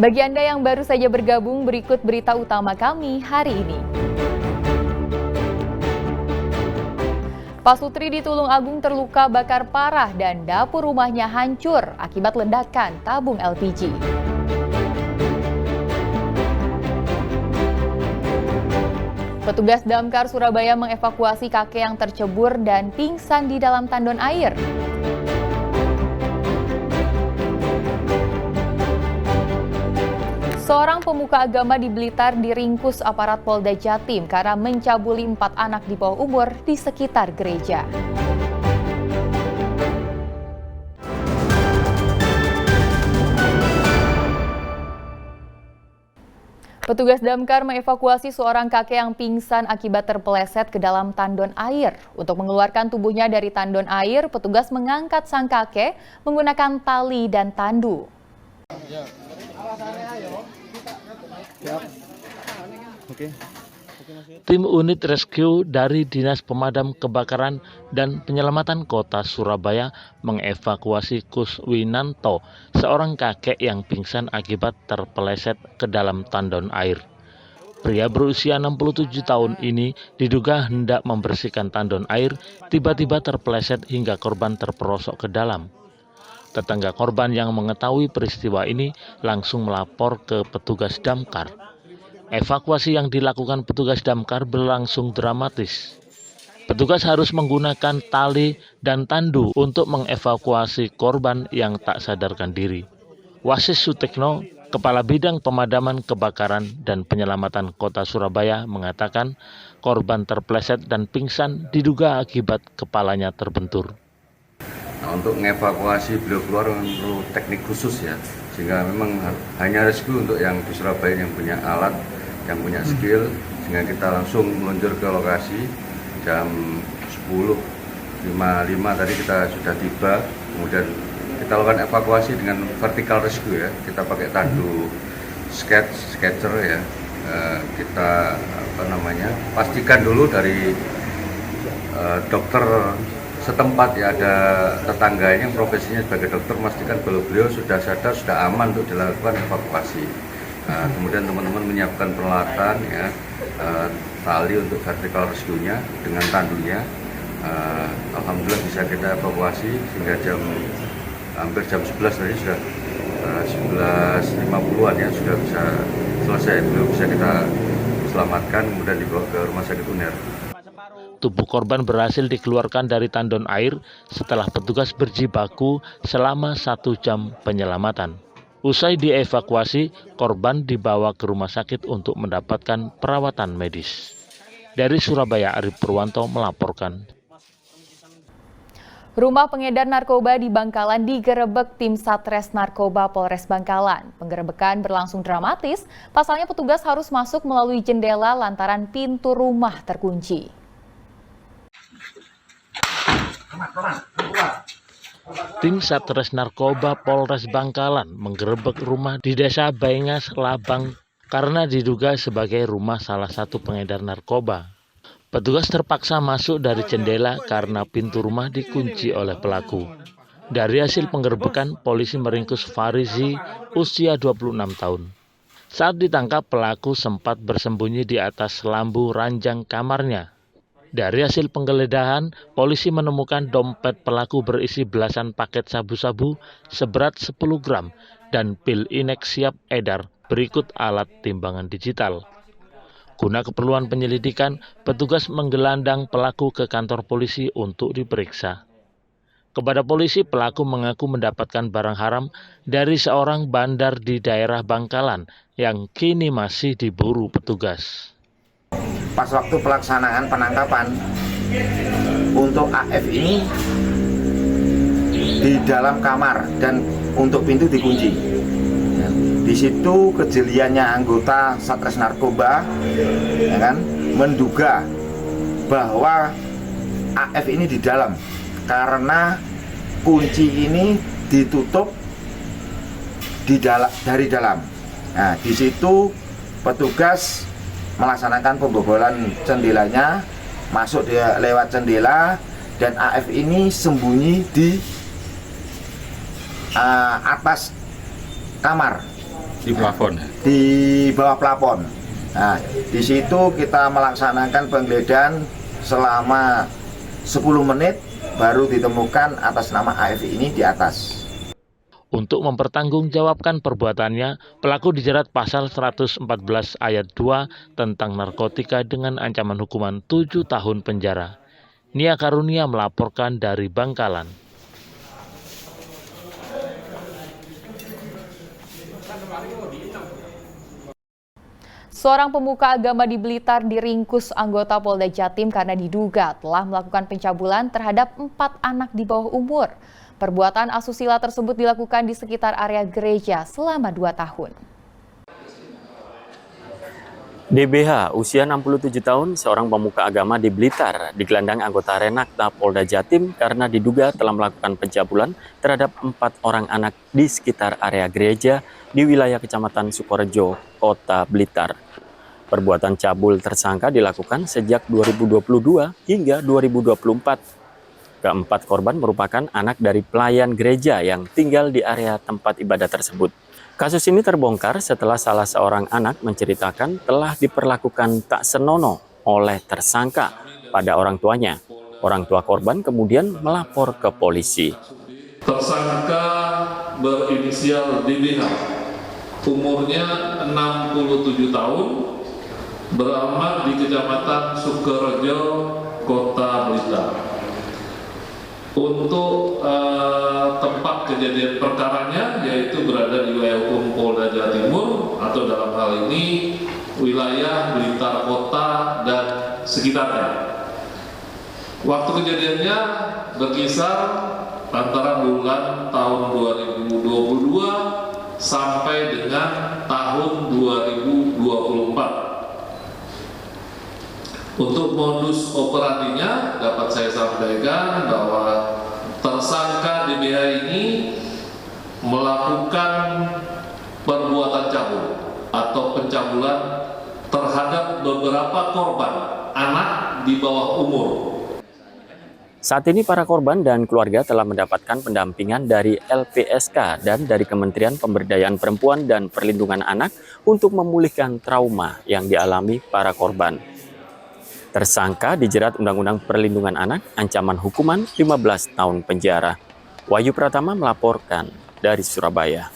Bagi Anda yang baru saja bergabung, berikut berita utama kami hari ini. Pak Sutri di Tulung Agung terluka bakar parah dan dapur rumahnya hancur akibat ledakan tabung LPG. Petugas damkar Surabaya mengevakuasi kakek yang tercebur dan pingsan di dalam tandon air. Seorang pemuka agama di Blitar diringkus aparat Polda Jatim karena mencabuli 4 anak di bawah umur di sekitar gereja. Petugas damkar mengevakuasi seorang kakek yang pingsan akibat terpeleset ke dalam tandon air. Untuk mengeluarkan tubuhnya dari tandon air, petugas mengangkat sang kakek menggunakan tali dan tandu. Tim unit rescue dari Dinas Pemadam Kebakaran dan Penyelamatan Kota Surabaya mengevakuasi Kuswinanto, seorang kakek yang pingsan akibat terpeleset ke dalam tandon air. Pria berusia 67 tahun ini diduga hendak membersihkan tandon air, tiba-tiba terpeleset hingga korban terperosok ke dalam. Tetangga korban yang mengetahui peristiwa ini langsung melapor ke petugas damkar. Evakuasi yang dilakukan petugas damkar berlangsung dramatis. Petugas harus menggunakan tali dan tandu untuk mengevakuasi korban yang tak sadarkan diri. Wasis Sutekno, Kepala Bidang Pemadaman Kebakaran dan Penyelamatan Kota Surabaya mengatakan korban terpeleset dan pingsan diduga akibat kepalanya terbentur. Nah, untuk mengevakuasi beliau keluar perlu teknik khusus ya, sehingga memang hanya rescue untuk yang di Surabaya yang punya alat, yang punya skill, sehingga kita langsung meluncur ke lokasi jam 10.55 tadi kita sudah tiba, kemudian kita lakukan evakuasi dengan vertical rescue ya, kita pakai tandu sketcher ya, kita pastikan dulu dari dokter setempat ya, ada tetangganya yang profesinya sebagai dokter memastikan kalau beliau sudah sadar, sudah aman untuk dilakukan evakuasi. Kemudian teman-teman menyiapkan peralatan ya, tali untuk vertical rescue-nya dengan tandunya. Alhamdulillah bisa kita evakuasi sehingga hampir jam 11 tadi sudah 11.50-an ya, sudah bisa selesai. Beliau bisa kita selamatkan kemudian dibawa ke Rumah Sakit UNER. Tubuh korban berhasil dikeluarkan dari tandon air setelah petugas berjibaku selama 1 jam penyelamatan. Usai dievakuasi, korban dibawa ke rumah sakit untuk mendapatkan perawatan medis. Dari Surabaya, Arif Purwanto melaporkan. Rumah pengedar narkoba di Bangkalan digerebek tim Satres Narkoba Polres Bangkalan. Penggerebekan berlangsung dramatis, pasalnya petugas harus masuk melalui jendela lantaran pintu rumah terkunci. Tim Satres Narkoba Polres Bangkalan menggerebek rumah di Desa Baengas, Labang karena diduga sebagai rumah salah satu pengedar narkoba. Petugas terpaksa masuk dari jendela karena pintu rumah dikunci oleh pelaku. Dari hasil penggerebekan, polisi meringkus Farizi, usia 26 tahun. Saat ditangkap, pelaku sempat bersembunyi di atas lambu ranjang kamarnya. Dari hasil penggeledahan, polisi menemukan dompet pelaku berisi belasan paket sabu-sabu seberat 10 gram dan pil Inex siap edar berikut alat timbangan digital. Guna keperluan penyelidikan, petugas menggelandang pelaku ke kantor polisi untuk diperiksa. Kepada polisi, pelaku mengaku mendapatkan barang haram dari seorang bandar di daerah Bangkalan yang kini masih diburu petugas. Pas waktu pelaksanaan penangkapan untuk AF ini di dalam kamar dan untuk pintu dikunci. Di situ kejeliannya anggota Satres Narkoba ya kan, menduga bahwa AF ini di dalam karena kunci ini ditutup dari dalam. Nah, di situ petugas melaksanakan pembobolan jendelanya, masuk dia lewat jendela, dan AF ini sembunyi di atas kamar Di plafon. Di bawah plafon. Nah, di situ kita melaksanakan penggeledahan selama 10 menit baru ditemukan atas nama AF ini di atas. Untuk mempertanggungjawabkan perbuatannya, pelaku dijerat pasal 114 ayat 2 tentang narkotika dengan ancaman hukuman 7 tahun penjara. Nia Karunia melaporkan dari Bangkalan. Seorang pemuka agama di Blitar diringkus anggota Polda Jatim karena diduga telah melakukan pencabulan terhadap 4 anak di bawah umur. Perbuatan asusila tersebut dilakukan di sekitar area gereja selama 2 tahun. DBH, usia 67 tahun, seorang pemuka agama di Blitar, digelandang anggota Renakta Polda Jatim karena diduga telah melakukan pencabulan terhadap 4 orang anak di sekitar area gereja di wilayah Kecamatan Sukorejo, Kota Blitar. Perbuatan cabul tersangka dilakukan sejak 2022 hingga 2024. Keempat korban merupakan anak dari pelayan gereja yang tinggal di area tempat ibadah tersebut. Kasus ini terbongkar setelah salah seorang anak menceritakan telah diperlakukan tak senonoh oleh tersangka pada orang tuanya. Orang tua korban kemudian melapor ke polisi. Tersangka berinisial DBH, umurnya 67 tahun, beralamat di Kecamatan Sukorejo, Kota Blitar. Untuk tempat kejadian perkaranya yaitu berada di wilayah hukum Polda Jawa Timur atau dalam hal ini wilayah Blitar Kota dan sekitarnya. Waktu kejadiannya berkisar antara bulan tahun 2022 sampai dengan tahun 2024. Untuk modus operandinya dapat saya sampaikan bahwa tersangka DBH ini melakukan perbuatan cabul atau pencabulan terhadap beberapa korban anak di bawah umur. Saat ini para korban dan keluarga telah mendapatkan pendampingan dari LPSK dan dari Kementerian Pemberdayaan Perempuan dan Perlindungan Anak untuk memulihkan trauma yang dialami para korban. Tersangka dijerat Undang-Undang Perlindungan Anak, ancaman hukuman 15 tahun penjara. Wahyu Pratama melaporkan dari Surabaya.